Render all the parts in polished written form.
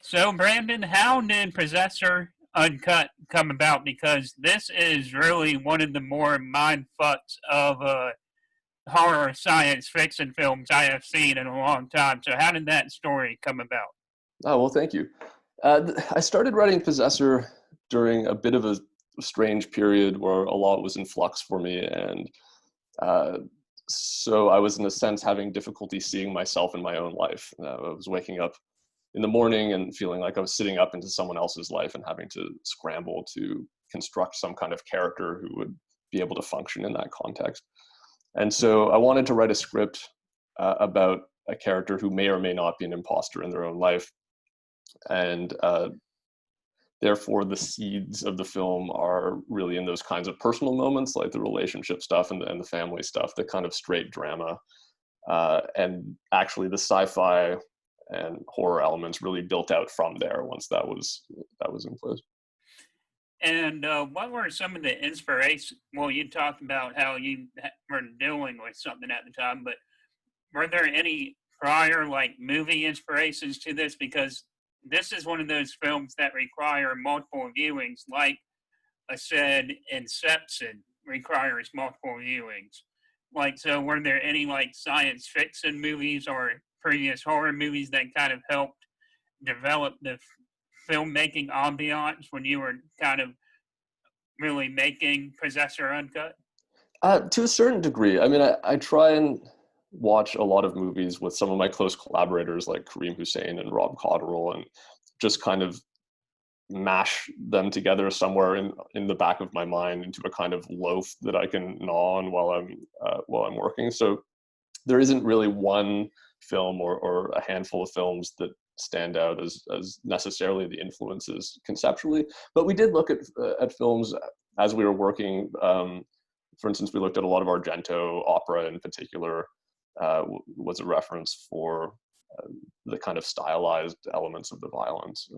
So, Brandon, how did Possessor Uncut come about? Because this is really one of the more mind fucks of horror science fiction films I have seen in a long time. So, how did that story come about? Oh, well, thank you. I started writing Possessor during a bit of a strange period where a lot was in flux for me. And uh, so I was, in a sense, having difficulty seeing myself in my own life. I was waking up in the morning and feeling like I was sitting up into someone else's life and having to scramble to construct some kind of character who would be able to function in that context. And so I wanted to write a script about a character who may or may not be an imposter in their own life. And therefore, the seeds of the film are really in those kinds of personal moments, like the relationship stuff and the family stuff, the kind of straight drama. And actually, the sci-fi and horror elements really built out from there once that was in place. And what were some of the inspirations? Well, you talked about how you were dealing with something at the time, but were there any prior like movie inspirations to this? Because this is one of those films that require multiple viewings, like I said, Inception requires multiple viewings. Like, so were there any like science fiction movies or previous horror movies that kind of helped develop the filmmaking ambiance when you were kind of really making Possessor Uncut? To a certain degree. I mean, I try and watch a lot of movies with some of my close collaborators like Kareem Hussein and Rob Cotterill, and just kind of mash them together somewhere in the back of my mind into a kind of loaf that I can gnaw on while I'm working. So there isn't really one film or a handful of films that stand out as necessarily the influences conceptually. But we did look at films as we were working. For instance, we looked at a lot of Argento opera in particular. Was a reference for the kind of stylized elements of the violence.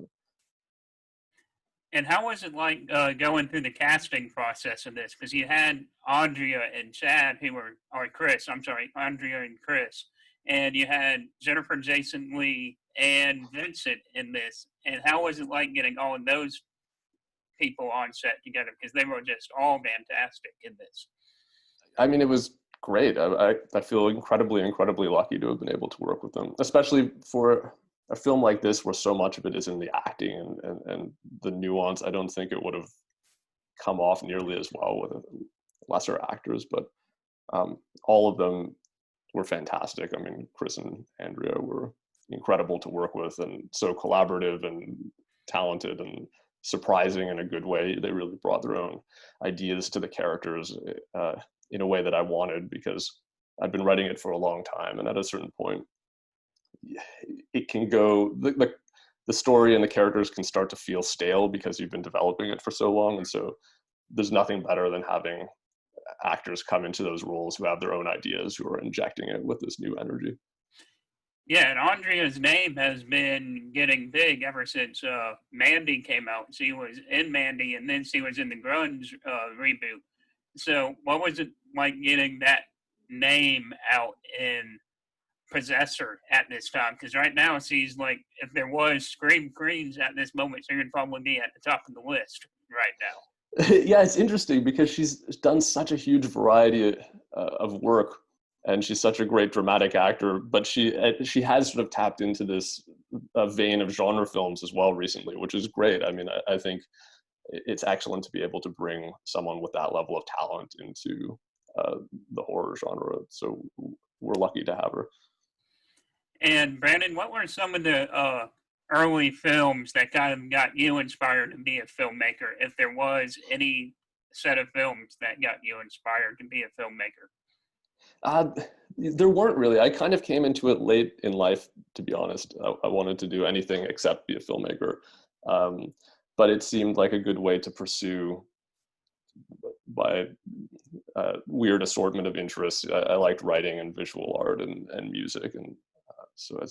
And how was it like going through the casting process of this? Because you had Andrea and Chad, or Chris, I'm sorry, Andrea and Chris, and you had Jennifer Jason Leigh and Vincent in this. And how was it like getting all of those people on set together? Because they were just all fantastic in this. I mean, it was great. I feel incredibly lucky to have been able to work with them, especially for a film like this where so much of it is in the acting and the nuance. I don't think it would have come off nearly as well with lesser actors, but all of them were fantastic. I mean, Chris and Andrea were incredible to work with and so collaborative and talented and surprising in a good way. They really brought their own ideas to the characters in a way that I wanted, because I'd been writing it for a long time. And at a certain point, it can go, the story and the characters can start to feel stale because you've been developing it for so long. And so there's nothing better than having actors come into those roles who have their own ideas, who are injecting it with this new energy. Yeah, and Andrea's name has been getting big ever since Mandy came out. She was in Mandy, and then she was in the Grunge reboot. So, what was it like getting that name out in Possessor at this time? Because right now, she's like, if there was Scream Queens at this moment, she would probably be at the top of the list right now. Yeah, it's interesting because she's done such a huge variety of work, and she's such a great dramatic actor. But she has sort of tapped into this vein of genre films as well recently, which is great. I mean, I think it's excellent to be able to bring someone with that level of talent into the horror genre. So we're lucky to have her. And Brandon, what were some of the early films that kind of got you inspired to be a filmmaker? If there was any set of films that got you inspired to be a filmmaker? Uh, there weren't really. I kind of came into it late in life, to be honest. I wanted to do anything except be a filmmaker. But it seemed like a good way to pursue by a weird assortment of interests. I liked writing and visual art and music. And so I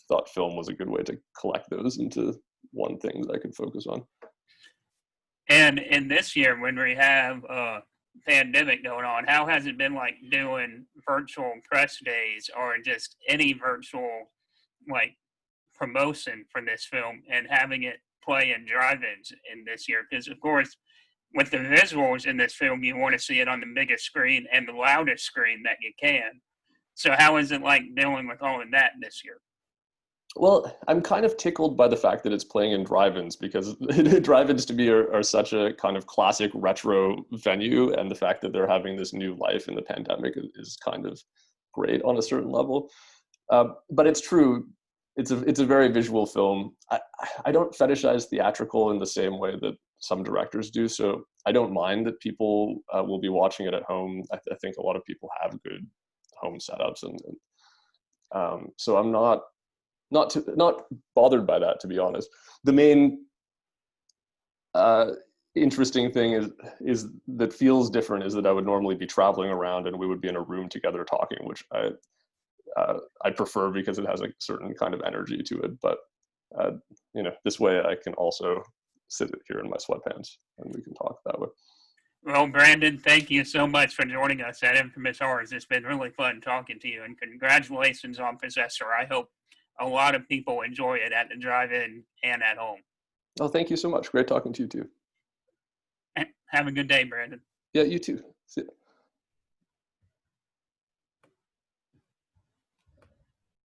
thought film was a good way to collect those into one thing that I could focus on. And in this year, when we have a pandemic going on, how has it been like doing virtual press days or just any virtual like promotion for this film and having it play in drive-ins in this year. Because, of course, with the visuals in this film, you want to see it on the biggest screen and the loudest screen that you can. So how is it like dealing with all of that this year? Well, I'm kind of tickled by the fact that it's playing in drive-ins, because drive-ins to me are such a kind of classic retro venue, and the fact that they're having this new life in the pandemic is kind of great on a certain level. But it's true, it's a very visual film. I don't fetishize theatrical in the same way that some directors do, so I don't mind that people will be watching it at home. I think a lot of people have good home setups, and so I'm not bothered by that, to be honest. The main interesting thing is that feels different is that I would normally be traveling around and we would be in a room together talking, which I prefer because it has a certain kind of energy to it. But this way I can also sit here in my sweatpants and we can talk that way. Well, Brandon, thank you so much for joining us at Infamous Horrors. It's been really fun talking to you, and congratulations on Possessor. I hope a lot of people enjoy it at the drive-in and at home. Oh, thank you so much. Great talking to you too. Have a good day, Brandon. Yeah, you too. See ya.